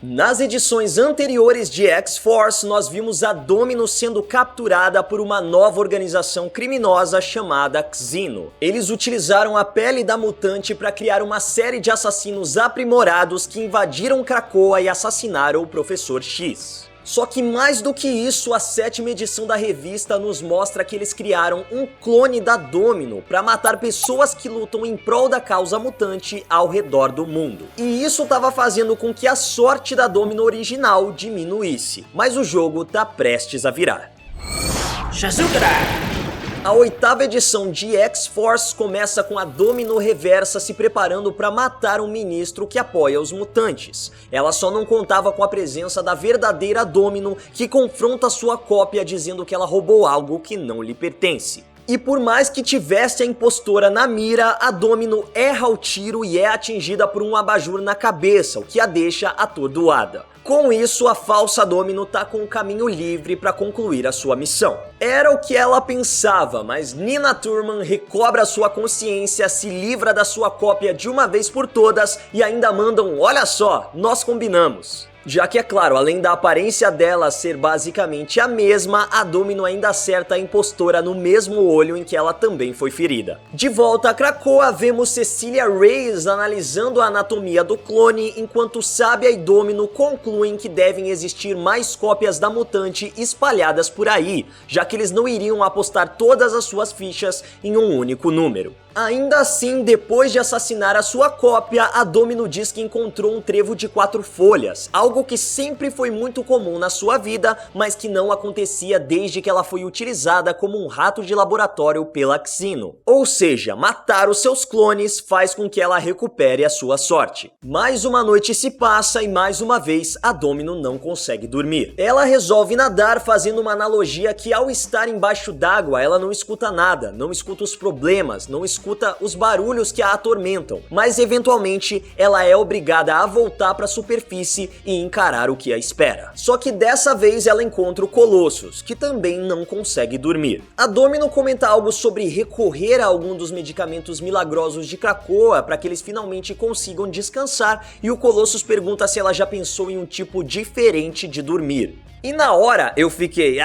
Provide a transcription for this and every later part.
Nas edições anteriores de X-Force, nós vimos a Dominus sendo capturada por uma nova organização criminosa chamada Xeno. Eles utilizaram a pele da mutante para criar uma série de assassinos aprimorados que invadiram Krakoa e assassinaram o Professor X. Só que mais do que isso, a 7ª edição da revista nos mostra que eles criaram um clone da Domino para matar pessoas que lutam em prol da causa mutante ao redor do mundo. E isso estava fazendo com que a sorte da Domino original diminuísse, mas o jogo tá prestes a virar. A 8ª edição de X-Force começa com a Domino Reversa se preparando para matar um ministro que apoia os mutantes. Ela só não contava com a presença da verdadeira Domino, que confronta sua cópia dizendo que ela roubou algo que não lhe pertence. E por mais que tivesse a impostora na mira, a Domino erra o tiro e é atingida por um abajur na cabeça, o que a deixa atordoada. Com isso, a falsa Domino tá com o caminho livre para concluir a sua missão. Era o que ela pensava, mas Nina Turman recobra sua consciência, se livra da sua cópia de uma vez por todas e ainda manda um "olha só, nós combinamos". Já que é claro, além da aparência dela ser basicamente a mesma, a Domino ainda acerta a impostora no mesmo olho em que ela também foi ferida. De volta a Krakoa, vemos Cecilia Reyes analisando a anatomia do clone, enquanto Sábia e Domino concluem que devem existir mais cópias da mutante espalhadas por aí, já que eles não iriam apostar todas as suas fichas em um único número. Ainda assim, depois de assassinar a sua cópia, a Domino diz que encontrou um trevo de 4 folhas, algo que sempre foi muito comum na sua vida, mas que não acontecia desde que ela foi utilizada como um rato de laboratório pela Xeno. Ou seja, matar os seus clones faz com que ela recupere a sua sorte. Mais uma noite se passa e mais uma vez a Domino não consegue dormir. Ela resolve nadar, fazendo uma analogia que ao estar embaixo d'água ela não escuta nada, não escuta os problemas, não escuta os barulhos que a atormentam, mas eventualmente ela é obrigada a voltar para a superfície e encarar o que a espera. Só que dessa vez ela encontra o Colossus, que também não consegue dormir. A Domino comenta algo sobre recorrer a algum dos medicamentos milagrosos de Krakoa para que eles finalmente consigam descansar, e o Colossus pergunta se ela já pensou em um tipo diferente de dormir. E na hora eu fiquei,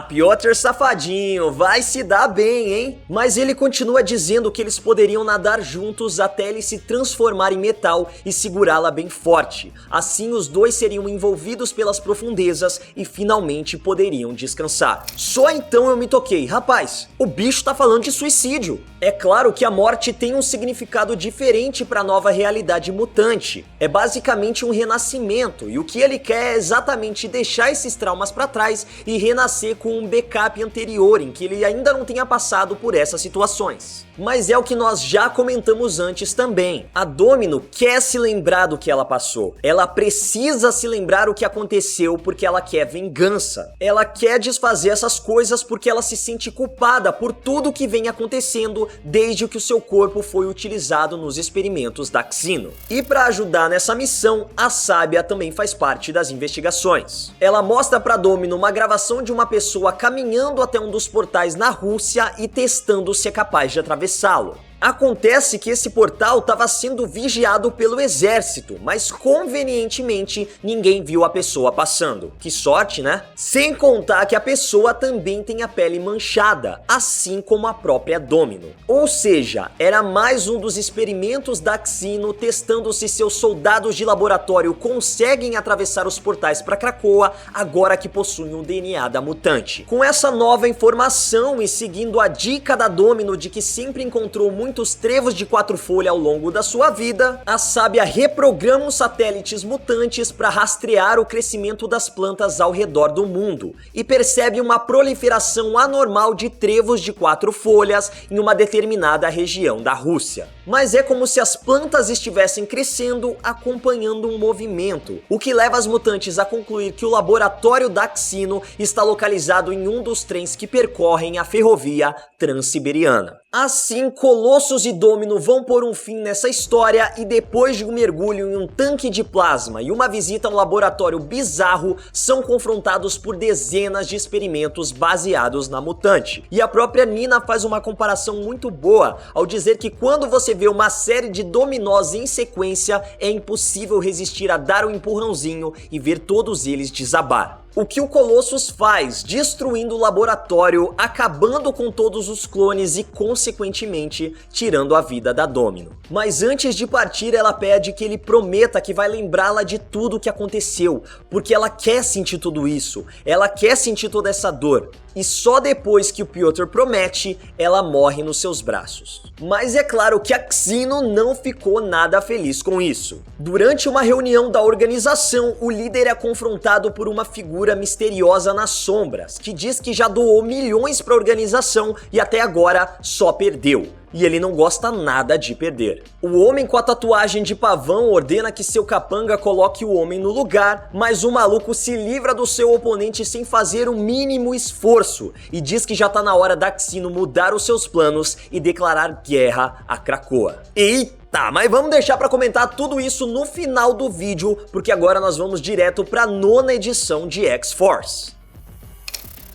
Piotr safadinho, vai se dar bem, hein? Mas ele continua dizendo que eles poderiam nadar juntos até ele se transformar em metal e segurá-la bem forte. Assim os dois seriam envolvidos pelas profundezas e finalmente poderiam descansar. Só então eu me toquei, rapaz, o bicho tá falando de suicídio. É claro que a morte tem um significado diferente para a nova realidade mutante. É basicamente um renascimento, e o que ele quer é exatamente deixar esses traumas para trás e renascer com um backup anterior em que ele ainda não tenha passado por essas situações. Mas é o que nós já comentamos antes também. A Domino quer se lembrar do que ela passou. Ela precisa se lembrar o que aconteceu porque ela quer vingança. Ela quer desfazer essas coisas porque ela se sente culpada por tudo que vem acontecendo desde que o seu corpo foi utilizado nos experimentos da Xeno. E para ajudar nessa missão, a Sábia também faz parte das investigações. Ela mostra para Domino uma gravação de uma pessoa caminhando até um dos portais na Rússia e testando se é capaz de atravessá-lo. Acontece que esse portal estava sendo vigiado pelo exército, mas convenientemente ninguém viu a pessoa passando. Que sorte, né? Sem contar que a pessoa também tem a pele manchada, assim como a própria Domino. Ou seja, era mais um dos experimentos da Xeno testando se seus soldados de laboratório conseguem atravessar os portais para Krakoa agora que possuem o DNA da mutante. Com essa nova informação e seguindo a dica da Domino de que sempre encontrou muitos trevos de 4 folhas ao longo da sua vida, a Sábia reprograma os satélites mutantes para rastrear o crescimento das plantas ao redor do mundo e percebe uma proliferação anormal de trevos de 4 folhas em uma determinada região da Rússia. Mas é como se as plantas estivessem crescendo acompanhando um movimento, o que leva as mutantes a concluir que o laboratório da Xeno está localizado em um dos trens que percorrem a ferrovia Transiberiana. Assim, Colossus Colossus e Domino vão pôr um fim nessa história e depois de um mergulho em um tanque de plasma e uma visita a um laboratório bizarro, são confrontados por dezenas de experimentos baseados na mutante. E a própria Nina faz uma comparação muito boa ao dizer que quando você vê uma série de dominós em sequência, é impossível resistir a dar um empurrãozinho e ver todos eles desabar. O que o Colossus faz, destruindo o laboratório, acabando com todos os clones e, consequentemente, tirando a vida da Domino. Mas antes de partir, ela pede que ele prometa que vai lembrá-la de tudo o que aconteceu, porque ela quer sentir tudo isso, ela quer sentir toda essa dor. E só depois que o Piotr promete, ela morre nos seus braços. Mas é claro que a Xeno não ficou nada feliz com isso. Durante uma reunião da organização, o líder é confrontado por uma figura misteriosa nas sombras, que diz que já doou milhões para a organização e até agora só perdeu. E ele não gosta nada de perder. O homem com a tatuagem de pavão ordena que seu capanga coloque o homem no lugar, mas o maluco se livra do seu oponente sem fazer o mínimo esforço e diz que já tá na hora da Xeno mudar os seus planos e declarar guerra a Krakoa. Eita, mas vamos deixar pra comentar tudo isso no final do vídeo, porque agora nós vamos direto pra 9ª edição de X-Force,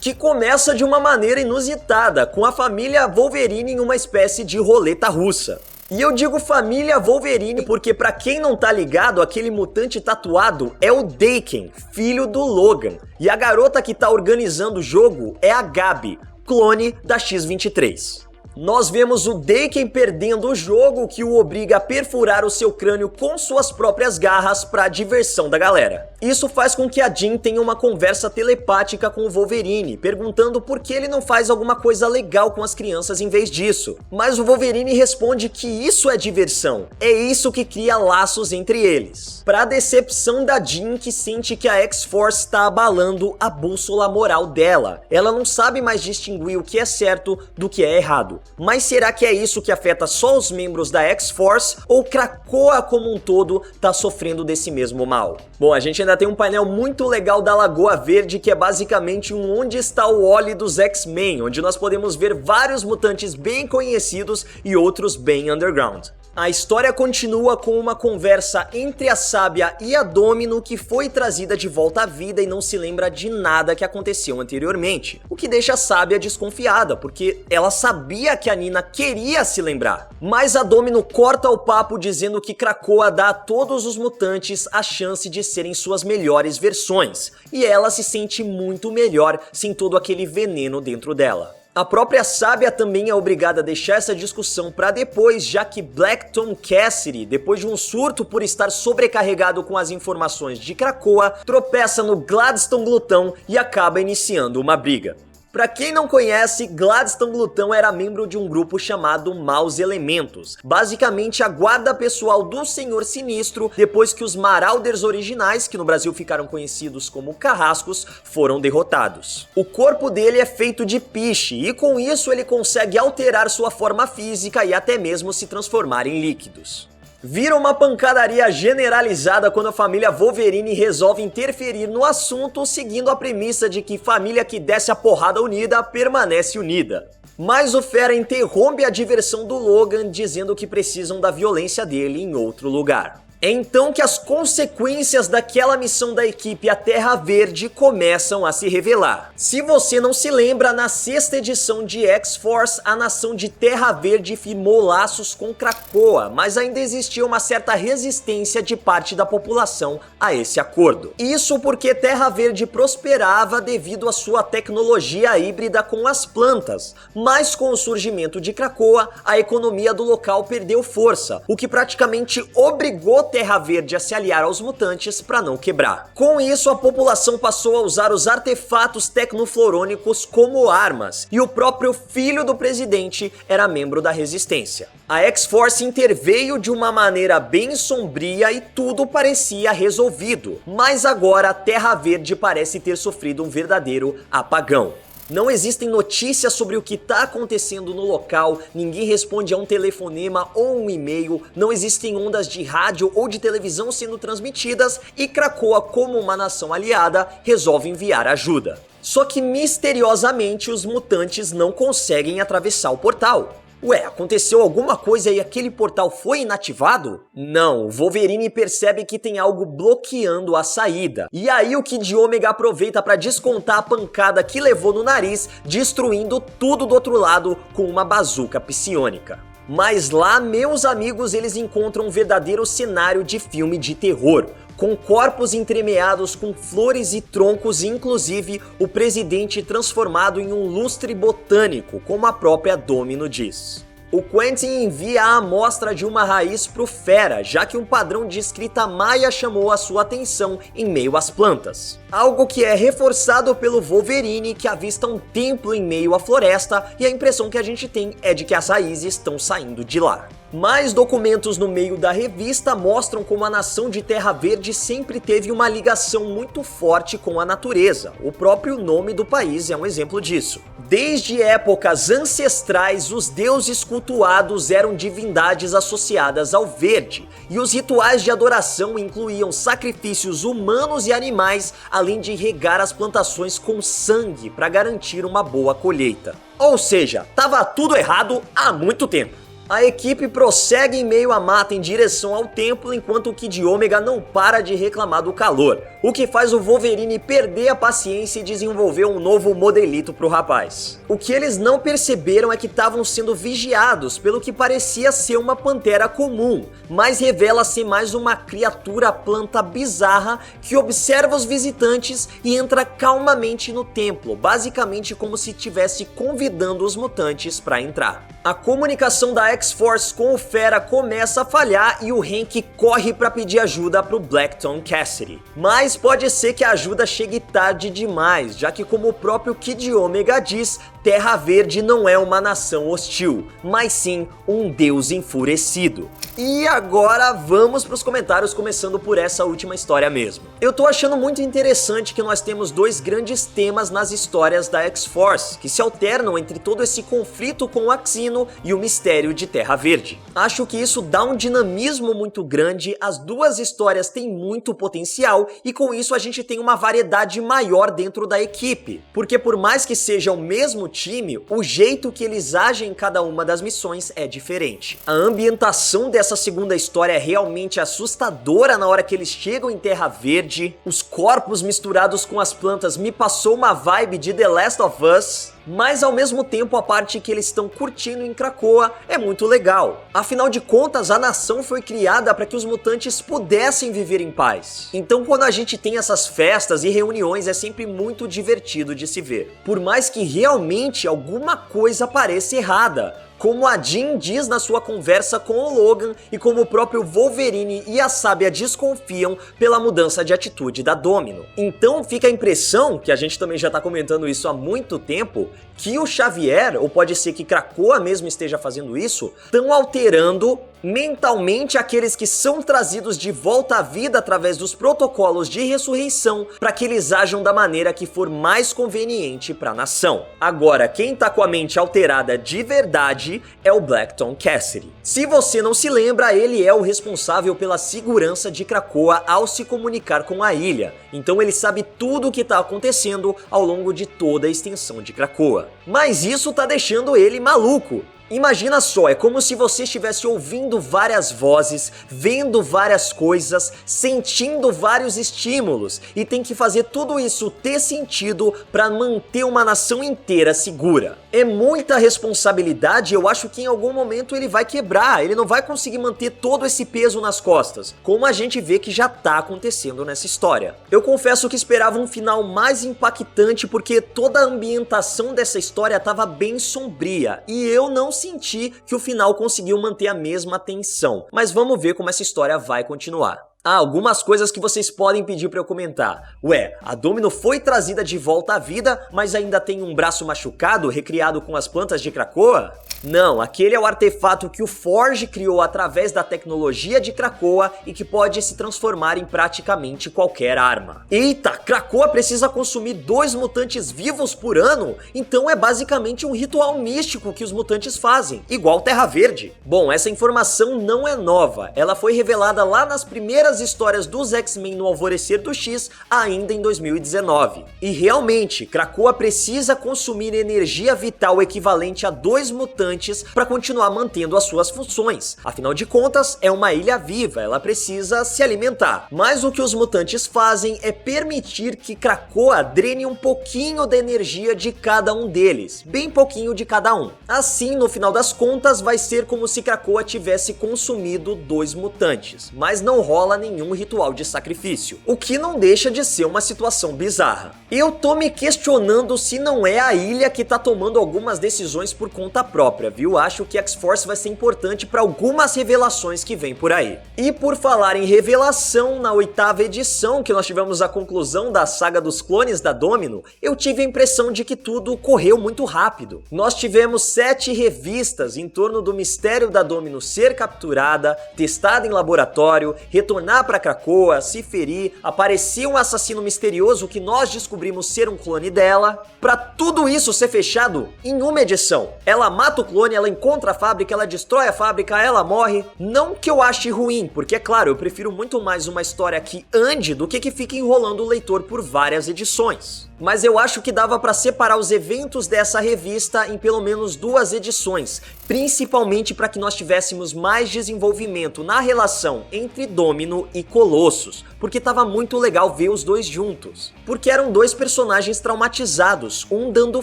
que começa de uma maneira inusitada, com a família Wolverine em uma espécie de roleta russa. E eu digo família Wolverine porque, pra quem não tá ligado, aquele mutante tatuado é o Daken, filho do Logan. E a garota que tá organizando o jogo é a Gabi, clone da X-23. Nós vemos o Daken perdendo o jogo, o que o obriga a perfurar o seu crânio com suas próprias garras para a diversão da galera. Isso faz com que a Jean tenha uma conversa telepática com o Wolverine, perguntando por que ele não faz alguma coisa legal com as crianças em vez disso. Mas o Wolverine responde que isso é diversão, é isso que cria laços entre eles. Para decepção da Jean, que sente que a X-Force está abalando a bússola moral dela. Ela não sabe mais distinguir o que é certo do que é errado. Mas será que é isso que afeta só os membros da X-Force ou Krakoa como um todo tá sofrendo desse mesmo mal? Bom, a gente ainda tem um painel muito legal da Lagoa Verde, que é basicamente um onde está o Wally dos X-Men, onde nós podemos ver vários mutantes bem conhecidos e outros bem underground. A história continua com uma conversa entre a Sábia e a Domino, que foi trazida de volta à vida e não se lembra de nada que aconteceu anteriormente, o que deixa a Sábia desconfiada, porque ela sabia que a Nina queria se lembrar. Mas a Domino corta o papo dizendo que Krakoa dá a todos os mutantes a chance de serem suas melhores versões, e ela se sente muito melhor sem todo aquele veneno dentro dela. A própria Sábia também é obrigada a deixar essa discussão para depois, já que Black Tom Cassidy, depois de um surto por estar sobrecarregado com as informações de Krakoa, tropeça no Gladstone Glutão e acaba iniciando uma briga. Pra quem não conhece, Gladstone Glutão era membro de um grupo chamado Maus Elementos, basicamente a guarda pessoal do Senhor Sinistro, depois que os Marauders originais, que no Brasil ficaram conhecidos como Carrascos, foram derrotados. O corpo dele é feito de piche e com isso ele consegue alterar sua forma física e até mesmo se transformar em líquidos. Vira uma pancadaria generalizada quando a família Wolverine resolve interferir no assunto, seguindo a premissa de que família que desce a porrada unida permanece unida. Mas o Fera interrompe a diversão do Logan, dizendo que precisam da violência dele em outro lugar. É então que as consequências daquela missão da equipe à Terra Verde começam a se revelar. Se você não se lembra, na 6ª edição de X-Force, a nação de Terra Verde firmou laços com Krakoa, mas ainda existia uma certa resistência de parte da população a esse acordo. Isso porque Terra Verde prosperava devido à sua tecnologia híbrida com as plantas, mas com o surgimento de Krakoa, a economia do local perdeu força, o que praticamente obrigou Terra Verde a se aliar aos mutantes para não quebrar. Com isso, a população passou a usar os artefatos tecnoflorônicos como armas, e o próprio filho do presidente era membro da resistência. A X-Force interveio de uma maneira bem sombria e tudo parecia resolvido, mas agora a Terra Verde parece ter sofrido um verdadeiro apagão. Não existem notícias sobre o que está acontecendo no local, ninguém responde a um telefonema ou um e-mail, não existem ondas de rádio ou de televisão sendo transmitidas e Krakoa, como uma nação aliada, resolve enviar ajuda. Só que misteriosamente os mutantes não conseguem atravessar o portal. Ué, aconteceu alguma coisa e aquele portal foi inativado? Não, o Wolverine percebe que tem algo bloqueando a saída. E aí o Kid Ômega aproveita para descontar a pancada que levou no nariz, destruindo tudo do outro lado com uma bazuca psiônica. Mas lá, meus amigos, eles encontram um verdadeiro cenário de filme de terror, com corpos entremeados com flores e troncos, inclusive o presidente transformado em um lustre botânico, como a própria Domino diz. O Quentin envia a amostra de uma raiz pro Fera, já que um padrão de escrita maia chamou a sua atenção em meio às plantas. Algo que é reforçado pelo Wolverine, que avista um templo em meio à floresta, e a impressão que a gente tem é de que as raízes estão saindo de lá. Mais documentos no meio da revista mostram como a nação de Terra Verde sempre teve uma ligação muito forte com a natureza. O próprio nome do país é um exemplo disso. Desde épocas ancestrais, os deuses cultuados eram divindades associadas ao verde, e os rituais de adoração incluíam sacrifícios humanos e animais, além de regar as plantações com sangue para garantir uma boa colheita. Ou seja, tava tudo errado há muito tempo. A equipe prossegue em meio à mata em direção ao templo, enquanto o Kid Ômega não para de reclamar do calor, o que faz o Wolverine perder a paciência e desenvolver um novo modelito pro rapaz. O que eles não perceberam é que estavam sendo vigiados pelo que parecia ser uma pantera comum, mas revela ser mais uma criatura planta bizarra que observa os visitantes e entra calmamente no templo, basicamente como se estivesse convidando os mutantes para entrar. A comunicação da X-Force com o Fera começa a falhar e o Hank corre para pedir ajuda pro Blackton Cassidy. Mas pode ser que a ajuda chegue tarde demais, já que, como o próprio Kid Ômega diz, Terra Verde não é uma nação hostil, mas sim um deus enfurecido. E agora vamos para os comentários, começando por essa última história mesmo. Eu tô achando muito interessante que nós temos dois grandes temas nas histórias da X-Force, que se alternam entre todo esse conflito com o Axino e o mistério de Terra Verde. Acho que isso dá um dinamismo muito grande, as duas histórias têm muito potencial e com isso a gente tem uma variedade maior dentro da equipe, porque por mais que seja o mesmo time, o jeito que eles agem em cada uma das missões é diferente. A ambientação dessa segunda história é realmente assustadora na hora que eles chegam em Terra Verde. Os corpos misturados com as plantas me passou uma vibe de The Last of Us, mas ao mesmo tempo a parte que eles estão curtindo em Krakoa é muito legal. Afinal de contas, a nação foi criada para que os mutantes pudessem viver em paz. Então quando a gente tem essas festas e reuniões é sempre muito divertido de se ver. Por mais que realmente alguma coisa pareça errada, como a Jean diz na sua conversa com o Logan e como o próprio Wolverine e a Sábia desconfiam pela mudança de atitude da Domino. Então fica a impressão, que a gente também já tá comentando isso há muito tempo, que o Xavier, ou pode ser que Krakoa mesmo esteja fazendo isso, estão alterando mentalmente aqueles que são trazidos de volta à vida através dos protocolos de ressurreição para que eles ajam da maneira que for mais conveniente para a nação. Agora, quem tá com a mente alterada de verdade é o Blackton Cassidy. Se você não se lembra, ele é o responsável pela segurança de Krakoa ao se comunicar com a ilha, então ele sabe tudo o que tá acontecendo ao longo de toda a extensão de Krakoa. Mas isso tá deixando ele maluco. Imagina só, é como se você estivesse ouvindo várias vozes, vendo várias coisas, sentindo vários estímulos e tem que fazer tudo isso ter sentido para manter uma nação inteira segura. É muita responsabilidade e eu acho que em algum momento ele vai quebrar, ele não vai conseguir manter todo esse peso nas costas, como a gente vê que já tá acontecendo nessa história. Eu confesso que esperava um final mais impactante porque toda a ambientação dessa história estava bem sombria e eu não senti que o final conseguiu manter a mesma tensão, mas vamos ver como essa história vai continuar. Algumas coisas que vocês podem pedir pra eu comentar. Ué, a Domino foi trazida de volta à vida, mas ainda tem um braço machucado recriado com as plantas de Krakoa? Não, aquele é o artefato que o Forge criou através da tecnologia de Krakoa e que pode se transformar em praticamente qualquer arma. Eita, Krakoa precisa consumir 2 mutantes vivos por ano? Então é basicamente um ritual místico que os mutantes fazem, igual Terra Verde. Bom, essa informação não é nova, ela foi revelada lá nas primeiras primeiras histórias dos X-Men no Alvorecer do X ainda em 2019. E realmente, Krakoa precisa consumir energia vital equivalente a 2 mutantes para continuar mantendo as suas funções. Afinal de contas, é uma ilha viva, ela precisa se alimentar. Mas o que os mutantes fazem é permitir que Krakoa drene um pouquinho da energia de cada um deles, bem pouquinho de cada um. Assim, no final das contas, vai ser como se Krakoa tivesse consumido 2 mutantes, mas não rola nenhum ritual de sacrifício, o que não deixa de ser uma situação bizarra. Eu tô me questionando se não é a ilha que tá tomando algumas decisões por conta própria, viu? Acho que X-Force vai ser importante para algumas revelações que vem por aí. E por falar em revelação, na 8ª edição, que nós tivemos a conclusão da saga dos clones da Domino, eu tive a impressão de que tudo correu muito rápido. Nós tivemos 7 revistas em torno do mistério da Domino ser capturada, testada em laboratório, retornar para Krakoa, se ferir, aparecer um assassino misterioso que nós descobrimos ser um clone dela, pra tudo isso ser fechado em uma edição. Ela mata o clone, ela encontra a fábrica, ela destrói a fábrica, ela morre. Não que eu ache ruim, porque é claro, eu prefiro muito mais uma história que ande do que fique enrolando o leitor por várias edições. Mas eu acho que dava para separar os eventos dessa revista em pelo menos 2 edições, principalmente para que nós tivéssemos mais desenvolvimento na relação entre Domino e Colossus, porque tava muito legal ver os dois juntos, porque eram 2 personagens traumatizados, um dando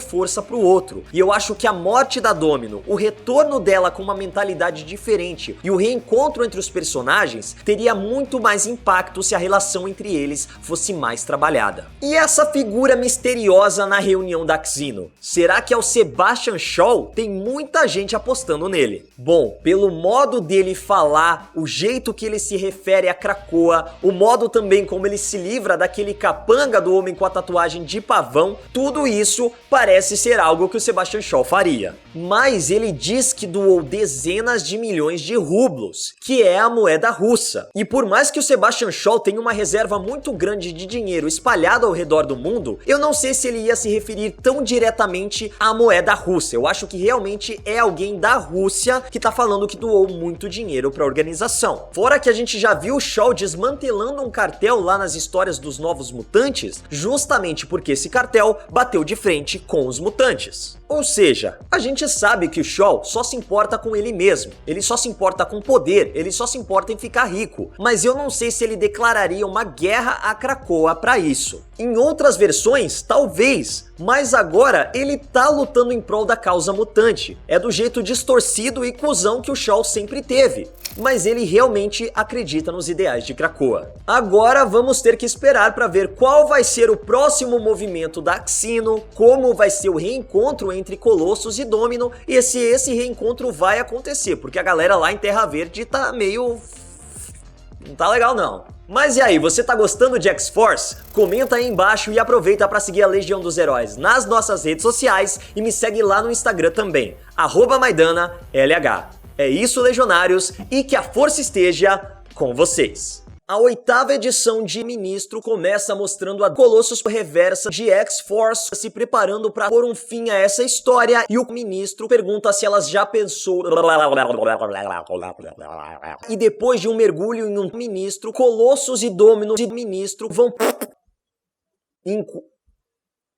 força pro outro, e eu acho que a morte da Domino, o retorno dela com uma mentalidade diferente e o reencontro entre os personagens teria muito mais impacto se a relação entre eles fosse mais trabalhada. E essa figura misteriosa na reunião da Xeno, será que é o Sebastian Shaw? Tem muita gente apostando nele. Bom, pelo modo dele falar, o jeito que ele se refere a Krakoa, o modo também como ele se livra daquele capanga do homem com a tatuagem de pavão, tudo isso parece ser algo que o Sebastian Shaw faria. Mas ele diz que doou dezenas de milhões de rublos, que é a moeda russa. E por mais que o Sebastian Shaw tenha uma reserva muito grande de dinheiro espalhado ao redor do mundo, eu não sei se ele ia se referir tão diretamente à moeda russa. Eu acho que realmente é alguém da Rússia que tá falando que doou muito dinheiro para a organização. Fora que a gente já viu o Shaw desmantelando um cartel lá nas histórias dos Novos Mutantes, justamente porque esse cartel bateu de frente com os mutantes. Ou seja, a gente sabe que o Shaw só se importa com ele mesmo, ele só se importa com poder, ele só se importa em ficar rico, mas eu não sei se ele declararia uma guerra a Krakoa para isso. Em outras versões, talvez, mas agora ele tá lutando em prol da causa mutante. É do jeito distorcido e cuzão que o Shaw sempre teve, mas ele realmente acredita nos ideais de Krakoa. Agora vamos ter que esperar para ver qual vai ser o próximo movimento da Xeno, como vai ser o reencontro entre Colossus e Domino, e se esse reencontro vai acontecer, porque a galera lá em Terra Verde tá meio... não tá legal não. Mas e aí, você tá gostando de X-Force? Comenta aí embaixo e aproveita para seguir a Legião dos Heróis nas nossas redes sociais e me segue lá no Instagram também, @MaidannaLH. É isso, Legionários, e que a força esteja com vocês. A 8ª edição de Ministro começa mostrando a Colossus reversa de X-Force se preparando para pôr um fim a essa história, e o Ministro pergunta se elas já pensou... E depois de um mergulho em um Ministro, Colossus e Dominus e Ministro vão...